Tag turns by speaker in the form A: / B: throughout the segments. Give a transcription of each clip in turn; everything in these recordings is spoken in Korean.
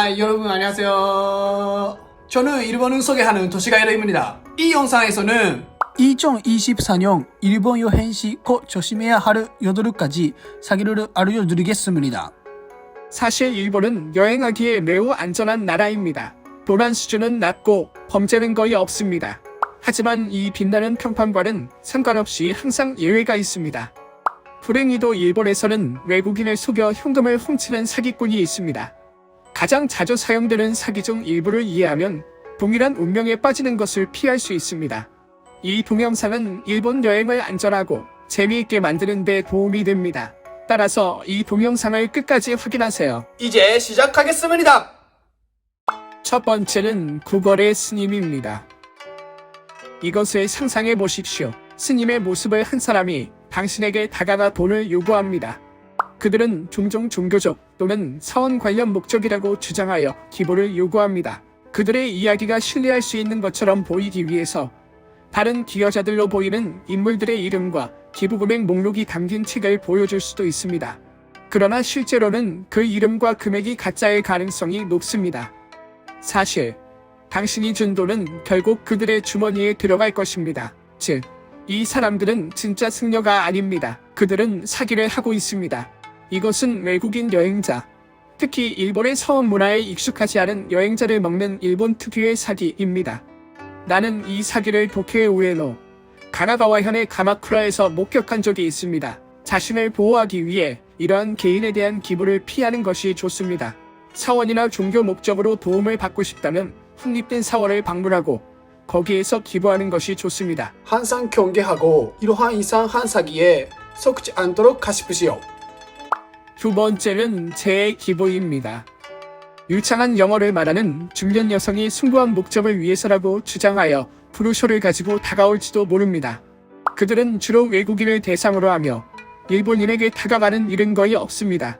A: 하이 여러분 안녕하세요. 저는 일본을 소개하는 도시가이러입니다. 이 영상에서는
B: 2024년 일본 여행 시 꼭 조심해야 할 8가지 사기를 알려드리겠습니다.
C: 사실 일본은 여행하기에 매우 안전한 나라입니다. 도난 수준은 낮고 범죄는 거의 없습니다. 하지만 이 빛나는 평판과는 상관없이 항상 예외가 있습니다. 불행히도 일본에서는 외국인을 속여 현금을 훔치는 사기꾼이 있습니다. 가장 자주 사용되는 사기 중 일부를 이해하면 동일한 운명에 빠지는 것을 피할 수 있습니다. 이 동영상은 일본 여행을 안전하고 재미있게 만드는 데 도움이 됩니다. 따라서 이 동영상을 끝까지 확인하세요.
A: 이제 시작하겠습니다.
C: 첫 번째는 구걸의 스님입니다. 이것을 상상해 보십시오. 스님의 모습을 한 사람이 당신에게 다가가 돈을 요구합니다. 그들은 종종 종교적 또는 사원 관련 목적이라고 주장하여 기부를 요구합니다. 그들의 이야기가 신뢰할 수 있는 것처럼 보이기 위해서 다른 기여자들로 보이는 인물들의 이름과 기부 금액 목록이 담긴 책을 보여줄 수도 있습니다. 그러나 실제로는 그 이름과 금액이 가짜일 가능성이 높습니다. 사실 당신이 준 돈은 결국 그들의 주머니에 들어갈 것입니다. 즉, 이 사람들은 진짜 승려가 아닙니다. 그들은 사기를 하고 있습니다. 이것은 외국인 여행자, 특히 일본의 서원 문화에 익숙하지 않은 여행자를 먹는 일본 특유의 사기입니다. 나는 이 사기를 도쿄의 우에노, 가나가와현의 가마쿠라에서 목격한 적이 있습니다. 자신을 보호하기 위해 이러한 개인에 대한 기부를 피하는 것이 좋습니다. 사원이나 종교 목적으로 도움을 받고 싶다면 확립된 사원을 방문하고 거기에서 기부하는 것이 좋습니다.
A: 항상 경계하고 이러한 이상한 사기에 속지 않도록 하십시오.
C: 두 번째는 재기부입니다. 유창한 영어를 말하는 중년 여성이 숭고한 목적을 위해서라고 주장하여 브로셔를 가지고 다가올지도 모릅니다. 그들은 주로 외국인을 대상으로 하며 일본인에게 다가가는 일은 거의 없습니다.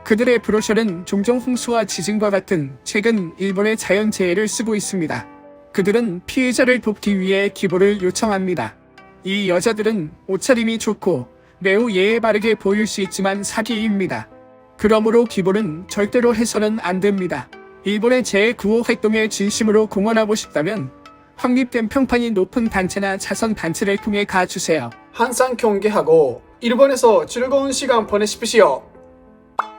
C: 그들의 브로셔는 종종 홍수와 지진과 같은 최근 일본의 자연재해를 쓰고 있습니다. 그들은 피해자를 돕기 위해 기부를 요청합니다. 이 여자들은 옷차림이 좋고 매우 예의 바르게 보일 수 있지만 사기입니다. 그러므로 기부는 절대로 해서는 안 됩니다. 일본의 재구호 활동에 진심으로 공헌하고 싶다면 확립된 평판이 높은 단체나 자선 단체를 통해 가주세요.
A: 항상 경계하고 일본에서 즐거운 시간 보내십시오.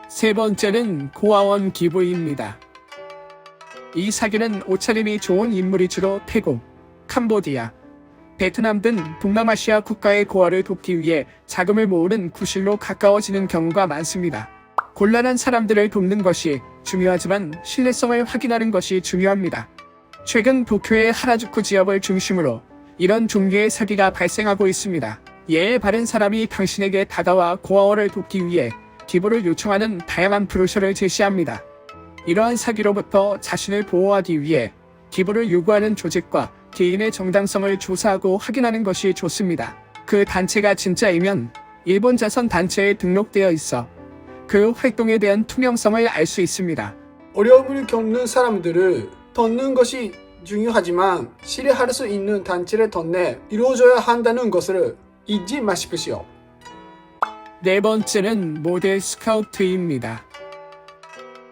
C: 세 번째는 고아원 기부입니다. 이 사기는 옷차림이 좋은 인물이 주로 태국, 캄보디아, 베트남 등 동남아시아 국가의 고아를 돕기 위해 자금을 모으는 구실로 가까워지는 경우가 많습니다. 곤란한 사람들을 돕는 것이 중요하지만 신뢰성을 확인하는 것이 중요합니다. 최근 도쿄의 하라주쿠 지역을 중심으로 이런 종류의 사기가 발생하고 있습니다. 예의 바른 사람이 당신에게 다가와 고아원을 돕기 위해 기부를 요청하는 다양한 브로셔를 제시합니다. 이러한 사기로부터 자신을 보호하기 위해 기부를 요구하는 조직과 개인의 정당성을 조사하고 확인하는 것이 좋습니다. 그 단체가 진짜이면 일본 자선 단체에 등록되어 있어 그 활동에 대한 투명성을 알 수 있습니다.
A: 어려움을 겪는 사람들을 돕는 것이 중요하지만 신뢰할 수 있는 단체를 통해 이루어져야 한다는 것을 잊지 마십시오.
C: 네 번째는 모델 스카우트입니다.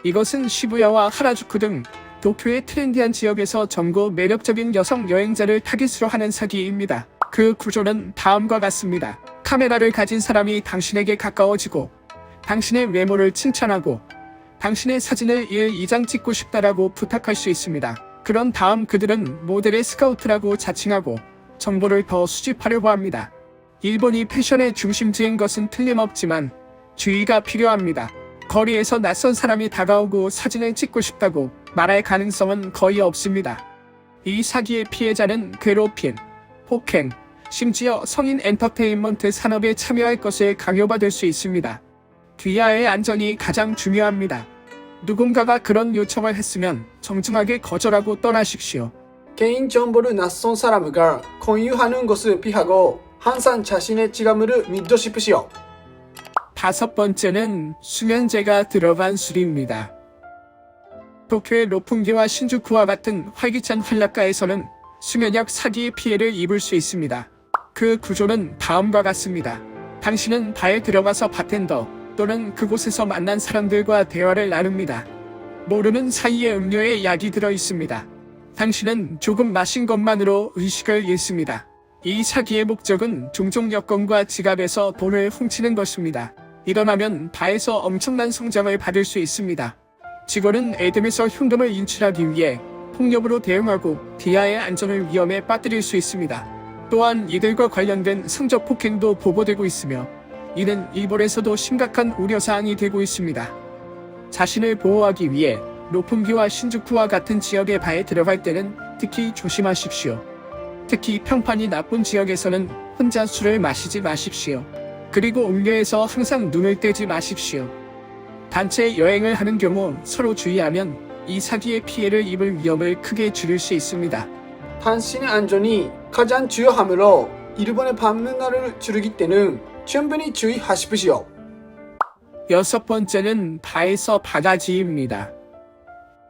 C: 이것은 시부야와 하라주쿠 등 도쿄의 트렌디한 지역에서 젊고 매력적인 여성 여행자를 타깃으로 하는 사기입니다. 그 구조는 다음과 같습니다. 카메라를 가진 사람이 당신에게 가까워지고 당신의 외모를 칭찬하고 당신의 사진을 2장 찍고 싶다라고 부탁할 수 있습니다. 그런 다음 그들은 모델의 스카우트라고 자칭하고 정보를 더 수집하려고 합니다. 일본이 패션의 중심지인 것은 틀림없지만 주의가 필요합니다. 거리에서 낯선 사람이 다가오고 사진을 찍고 싶다고 말할 가능성은 거의 없습니다. 이 사기의 피해자는 괴롭힘, 폭행, 심지어 성인 엔터테인먼트 산업에 참여할 것을 강요받을 수 있습니다. 귀하의 안전이 가장 중요합니다. 누군가가 그런 요청을 했으면 정중하게 거절하고 떠나십시오.
A: 개인정보를 낯선 사람과 공유하는 것을 피하고 항상 자신의 지갑을 믿으십시오.
C: 다섯 번째는 수면제가 들어간 술입니다. 도쿄의 로풍기와 신주쿠와 같은 활기찬 한락가에서는 수면약 사기의 피해를 입을 수 있습니다. 그 구조는 다음과 같습니다. 당신은 바에 들어가서 바텐더 또는 그곳에서 만난 사람들과 대화를 나눕니다. 모르는 사이에 음료에 약이 들어 있습니다. 당신은 조금 마신 것만으로 의식을 잃습니다. 이 사기의 목적은 종종 여권과 지갑에서 돈을 훔치는 것입니다. 일어나면 바에서 엄청난 성장을 받을 수 있습니다. 직원은 애덤에서 현금을 인출하기 위해 폭력으로 대응하고 디아의 안전을 위험에 빠뜨릴 수 있습니다. 또한 이들과 관련된 성적 폭행도 보고되고 있으며 이는 일본에서도 심각한 우려사항이 되고 있습니다. 자신을 보호하기 위해 로풍기와 신주쿠와 같은 지역의 바에 들어갈 때는 특히 조심하십시오. 특히 평판이 나쁜 지역에서는 혼자 술을 마시지 마십시오. 그리고 음료에서 항상 눈을 떼지 마십시오. 단체 여행을 하는 경우 서로 주의하면 이 사기의 피해를 입을 위험을 크게 줄일 수 있습니다.
A: 당신의 안전이 가장 중요하므로 일본의 밤문화를 즐길 때는 충분히 주의하십시오.
C: 여섯 번째는 바에서 바가지입니다.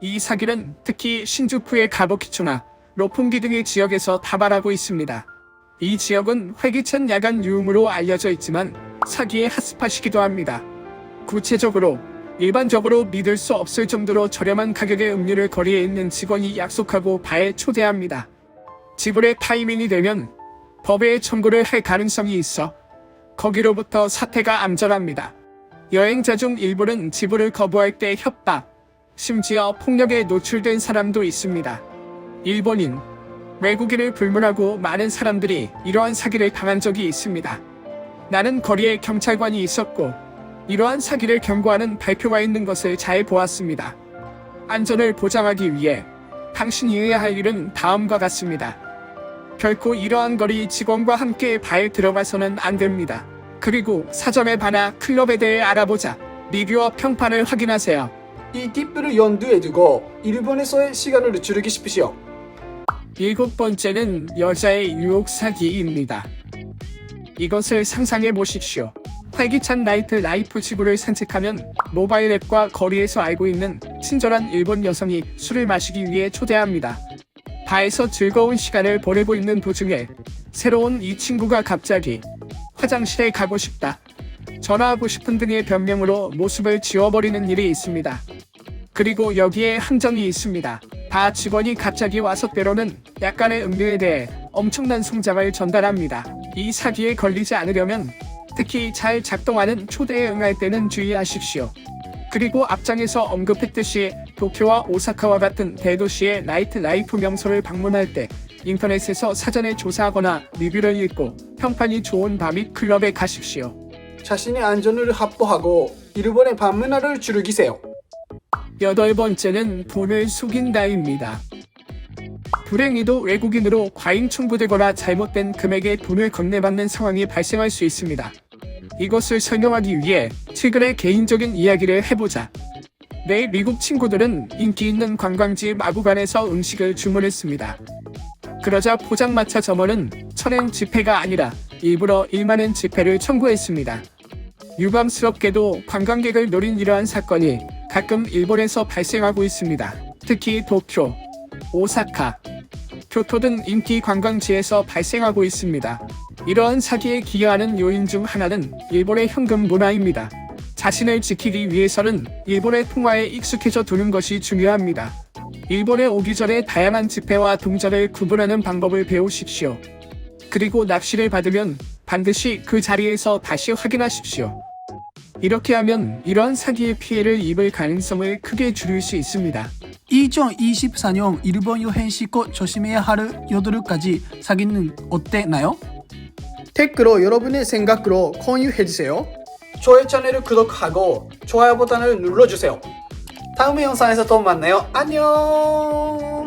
C: 이 사기는 특히 신주쿠의 가부키초나 로풍기 등의 지역에서 다발하고 있습니다. 이 지역은 활기찬 야간 유흥으로 알려져 있지만 사기의 핫스팟이기도 합니다. 구체적으로 일반적으로 믿을 수 없을 정도로 저렴한 가격의 음료를 거리에 있는 직원이 약속하고 바에 초대합니다. 지불의 타이밍이 되면 법에 청구를 할 가능성이 있어 거기로부터 사태가 암전합니다. 여행자 중 일부는 지불을 거부할 때 협박, 심지어 폭력에 노출된 사람도 있습니다. 일본인, 외국인을 불문하고 많은 사람들이 이러한 사기를 당한 적이 있습니다. 나는 거리에 경찰관이 있었고 이러한 사기를 경고하는 발표가 있는 것을 잘 보았습니다. 안전을 보장하기 위해 당신이 해야 할 일은 다음과 같습니다. 결코 이러한 거리 직원과 함께 바에 들어가서는 안 됩니다. 그리고 사전에 바나 클럽에 대해 알아보자. 리뷰와 평판을 확인하세요.
A: 이 팁을 염두에 두고 일본에서의 시간을 즐기십시오.
C: 일곱 번째는 여자의 유혹 사기입니다. 이것을 상상해 보십시오. 활기찬 나이트 라이프 지구를 산책하면 모바일 앱과 거리에서 알고 있는 친절한 일본 여성이 술을 마시기 위해 초대합니다. 바에서 즐거운 시간을 보내고 있는 도중에 새로운 이 친구가 갑자기 화장실에 가고 싶다, 전화하고 싶은 등의 변명으로 모습을 지워버리는 일이 있습니다. 그리고 여기에 함정이 있습니다. 바 직원이 갑자기 와서 때로는 약간의 음료에 대해 엄청난 송장을 전달합니다. 이 사기에 걸리지 않으려면 특히 잘 작동하는 초대에 응할 때는 주의하십시오. 그리고 앞장에서 언급했듯이 도쿄와 오사카와 같은 대도시의 나이트 라이프 명소를 방문할 때 인터넷에서 사전에 조사하거나 리뷰를 읽고 평판이 좋은 바 및 클럽에 가십시오.
A: 자신의 안전을 확보하고 일본의 밤문화를 즐기세요.
C: 여덟 번째는 돈을 속인다입니다. 불행히도 외국인으로 과잉 청구되거나 잘못된 금액의 돈을 건네받는 상황이 발생할 수 있습니다. 이것을 설명하기 위해 최근의 개인적인 이야기를 해보자. 내 미국 친구들은 인기 있는 관광지 마구간에서 음식을 주문했습니다. 그러자 포장마차 점원은 1000엔 지폐가 아니라 일부러 1만엔 지폐를 청구했습니다. 유감스럽게도 관광객을 노린 이러한 사건이 가끔 일본에서 발생하고 있습니다. 특히 도쿄, 오사카, 교토 등 인기 관광지에서 발생하고 있습니다. 이러한 사기에 기여하는 요인 중 하나는 일본의 현금 문화입니다. 자신을 지키기 위해서는 일본의 통화에 익숙해져 두는 것이 중요합니다. 일본에 오기 전에 다양한 지폐와 동전을 구분하는 방법을 배우십시오. 그리고 납치를 받으면 반드시 그 자리에서 다시 확인하십시오. 이렇게 하면 이러한 사기의 피해를 입을 가능성을 크게 줄일 수 있습니다.
B: 2024년 일본 여행 시 꼭 조심해야 할 8가지 사기는 어땠나요?
A: 댓글로 여러분의 생각으로 공유해주세요. 저의 채널을 구독하고 좋아요 버튼을 눌러주세요. 다음 영상에서 또 만나요. 안녕.